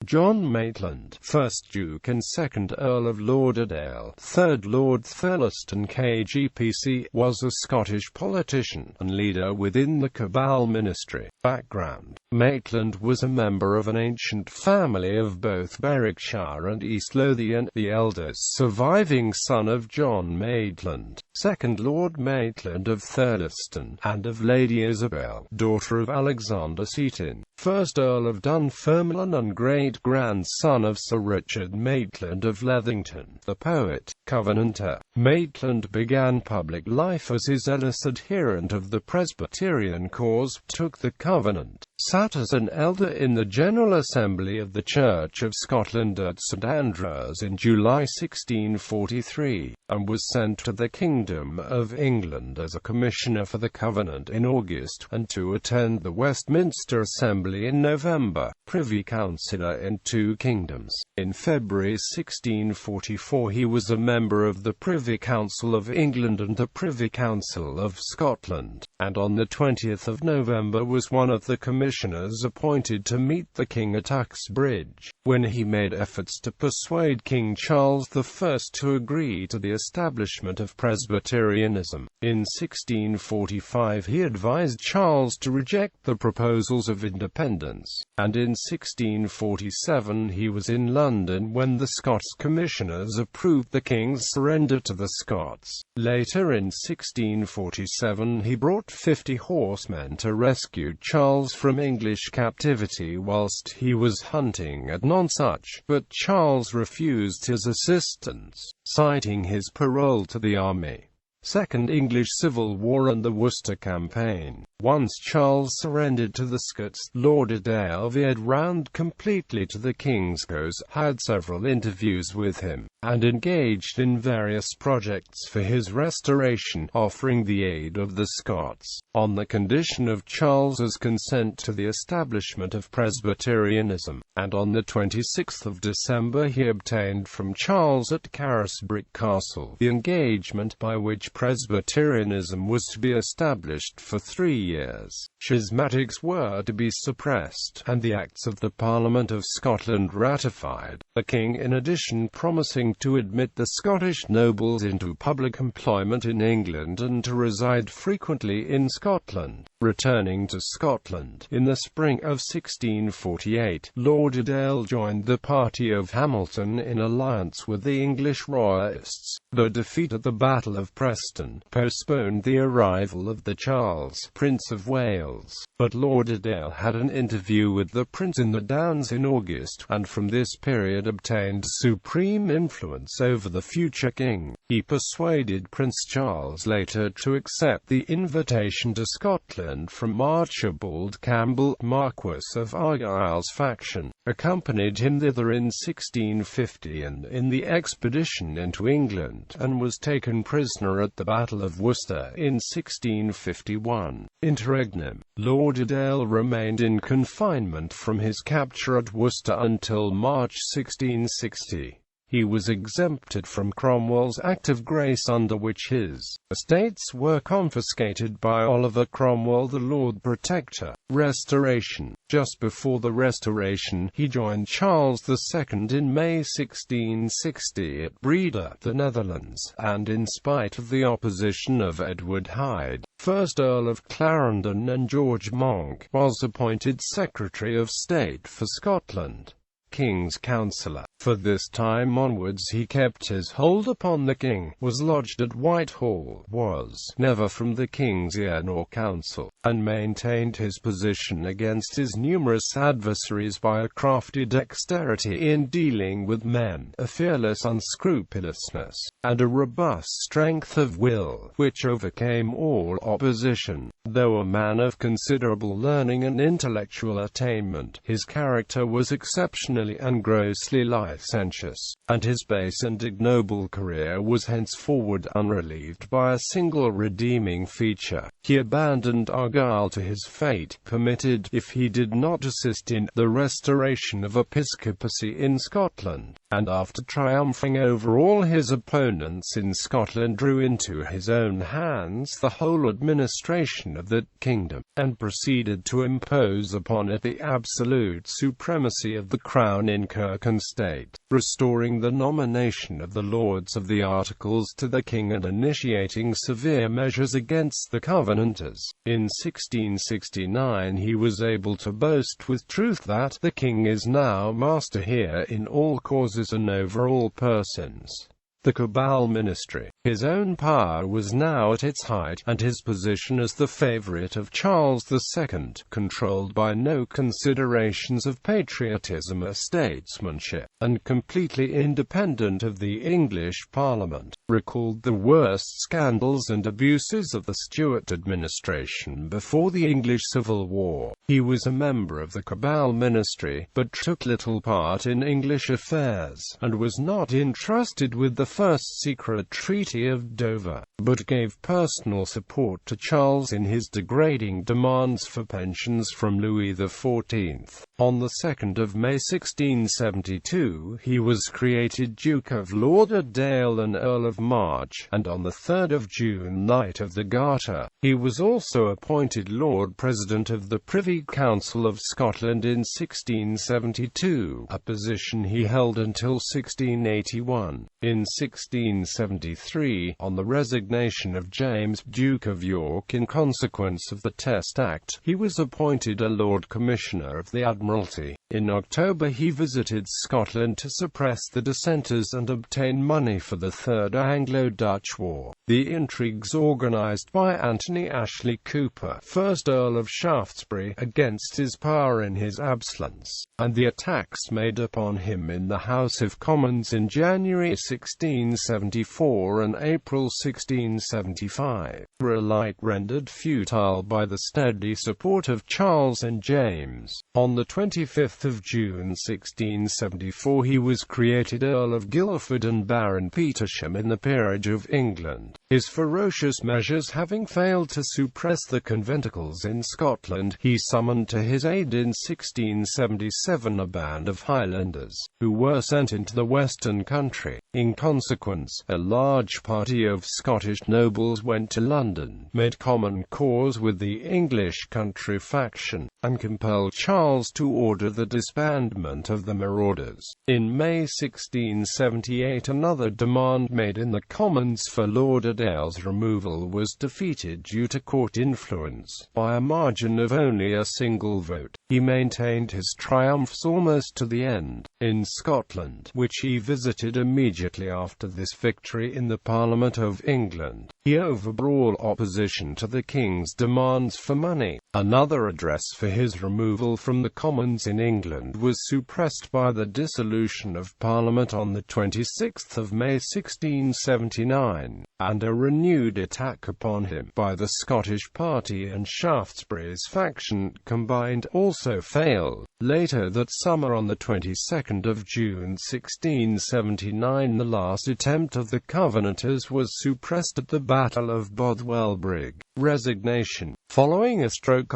John Maitland, 1st Duke and 2nd Earl of Lauderdale, 3rd Lord Thirlestane KG PC, was a Scottish politician and leader within the Cabal Ministry. Background: Maitland was a member of an ancient family of both Berwickshire and East Lothian, the eldest surviving son of John Maitland, 2nd Lord Maitland of Thirlestane, and of Lady Isabel, daughter of Alexander Seton, 1st Earl of Dunfermline and great-grandson of Sir Richard Maitland of Leathington, the poet, Covenanter. Maitland began public life as his zealous adherent of the Presbyterian cause, took the Covenant, sat as an elder in the General Assembly of the Church of Scotland at St Andrews in July 1643, and was sent to the Kingdom of England as a commissioner for the Covenant in August, and to attend the Westminster Assembly in November, Privy Counsellor in two kingdoms. In February 1644 he was a member of the Privy Council of England and the Privy Council of Scotland, and on the 20th of November was one of the commissioners appointed to meet the King at Uxbridge, when he made efforts to persuade King Charles I to agree to the establishment of Presbyterianism. In 1645 he advised Charles to reject the proposals of independence, and in 1647 he was in London when the Scots commissioners approved the king's surrender to the Scots. Later in 1647 he brought 50 horsemen to rescue Charles from English captivity whilst he was hunting at Nonsuch, but Charles refused his assistance, citing his parole to the army. Second English Civil War and the Worcester Campaign. Once Charles surrendered to the Scots, Lauderdale veered round completely to the king's cause, had several interviews with him, and engaged in various projects for his restoration, offering the aid of the Scots, on the condition of Charles's consent to the establishment of Presbyterianism, and on the 26th of December he obtained from Charles at Carisbrooke Castle the engagement by which Presbyterianism was to be established for 3 years. Schismatics were to be suppressed, and the Acts of the Parliament of Scotland ratified, the king in addition promising to admit the Scottish nobles into public employment in England and to reside frequently in Scotland. Returning to Scotland in the spring of 1648, Lauderdale joined the party of Hamilton in alliance with the English royalists. The defeat at the Battle of Preston postponed the arrival of the Charles, Prince of Wales, but Lauderdale had an interview with the Prince in the Downs in August, and from this period obtained supreme influence over the future king. He persuaded Prince Charles later to accept the invitation to Scotland from Archibald Campbell, Marquess of Argyll's faction, accompanied him thither in 1650 and in the expedition into England, and was taken prisoner at the Battle of Worcester in 1651. Interregnum, Lauderdale remained in confinement from his capture at Worcester until March 1660. He was exempted from Cromwell's Act of Grace, under which his estates were confiscated by Oliver Cromwell, the Lord Protector. Restoration. Just before the Restoration, he joined Charles II in May 1660 at Breda, the Netherlands, and in spite of the opposition of Edward Hyde, 1st Earl of Clarendon, and George Monk, was appointed Secretary of State for Scotland, King's Counsellor. For this time onwards he kept his hold upon the king, was lodged at Whitehall, was never from the king's ear nor counsel, and maintained his position against his numerous adversaries by a crafty dexterity in dealing with men, a fearless unscrupulousness, and a robust strength of will, which overcame all opposition. Though a man of considerable learning and intellectual attainment, his character was exceptionally and grossly licentious, and his base and ignoble career was henceforward unrelieved by a single redeeming feature. He abandoned Argyll to his fate, permitted, if he did not assist in, the restoration of episcopacy in Scotland, and after triumphing over all his opponents in Scotland drew into his own hands the whole administration of that kingdom, and proceeded to impose upon it the absolute supremacy of the crown in kirk and state, restoring the nomination of the Lords of the Articles to the king and initiating severe measures against the Covenanters. In 1669 he was able to boast with truth that the king is now master here in all causes and over all persons. The Cabal Ministry. His own power was now at its height, and his position as the favourite of Charles II, controlled by no considerations of patriotism or statesmanship, and completely independent of the English Parliament, recalled the worst scandals and abuses of the Stuart administration before the English Civil War. He was a member of the Cabal Ministry, but took little part in English affairs, and was not entrusted with the first secret treaty of Dover, but gave personal support to Charles in his degrading demands for pensions from Louis XIV. On the 2nd of May 1672 he was created Duke of Lauderdale and Earl of March, and on the 3rd of June Knight of the Garter. He was also appointed Lord President of the Privy Council of Scotland in 1672, a position he held until 1681. In 1673, on the resignation of James, Duke of York in consequence of the Test Act, he was appointed a Lord Commissioner of the Admiralty. In October he visited Scotland to suppress the dissenters and obtain money for the Third Anglo-Dutch War. The intrigues organised by Anthony Ashley Cooper, 1st Earl of Shaftesbury, against his power in his absence, and the attacks made upon him in the House of Commons in January 1674 and April 1675, were alike rendered futile by the steady support of Charles and James. On the 25th of June 1674 he was created Earl of Guildford and Baron Petersham in the Peerage of England. His ferocious measures having failed to suppress the conventicles in Scotland, he summoned to his aid in 1677 a band of Highlanders, who were sent into the western country. In consequence, a large party of Scottish nobles went to London, made common cause with the English country faction, and compelled Charles to order the disbandment of the marauders. In May 1678 another demand made in the Commons for Lauderdale's removal was defeated due to court influence, by a margin of only a single vote. He maintained his triumphs almost to the end. In Scotland, which he visited immediately after this victory in the Parliament of England, he overbore all opposition to the King's demands for money. Another address for his removal from the Commons in England was suppressed by the dissolution of Parliament on the 26th of May 1679, and a renewed attack upon him by the Scottish party and Shaftesbury's faction combined also failed. Later that summer, on the 22nd of June 1679, the last attempt of the Covenanters was suppressed at the Battle of Bothwell Brig. Resignation. Following a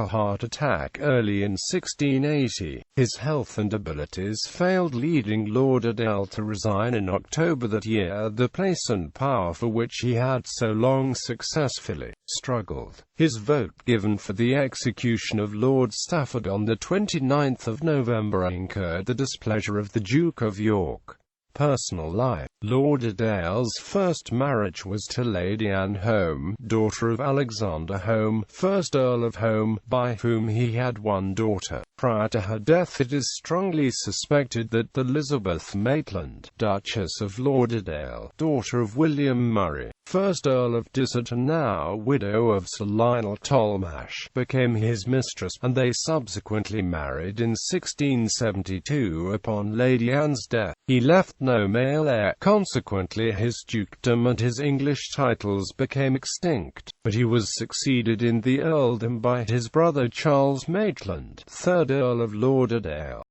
heart attack early in 1680, his health and abilities failed, leading Lauderdale to resign in October that year the place and power for which he had so long successfully struggled. His vote given for the execution of Lord Stafford on the 29th of November incurred the displeasure of the Duke of York. Personal life. Lauderdale's first marriage was to Lady Anne Home, daughter of Alexander Home, 1st Earl of Home, by whom he had one daughter. Prior to her death it is strongly suspected that Elizabeth Maitland, Duchess of Lauderdale, daughter of William Murray, 1st Earl of Dissert and now widow of Sir Lionel Talmash, became his mistress, and they subsequently married in 1672 upon Lady Anne's death. He left no male heir, consequently his dukedom and his English titles became extinct, but he was succeeded in the earldom by his brother Charles Maitland, 3rd Earl of Lauderdale.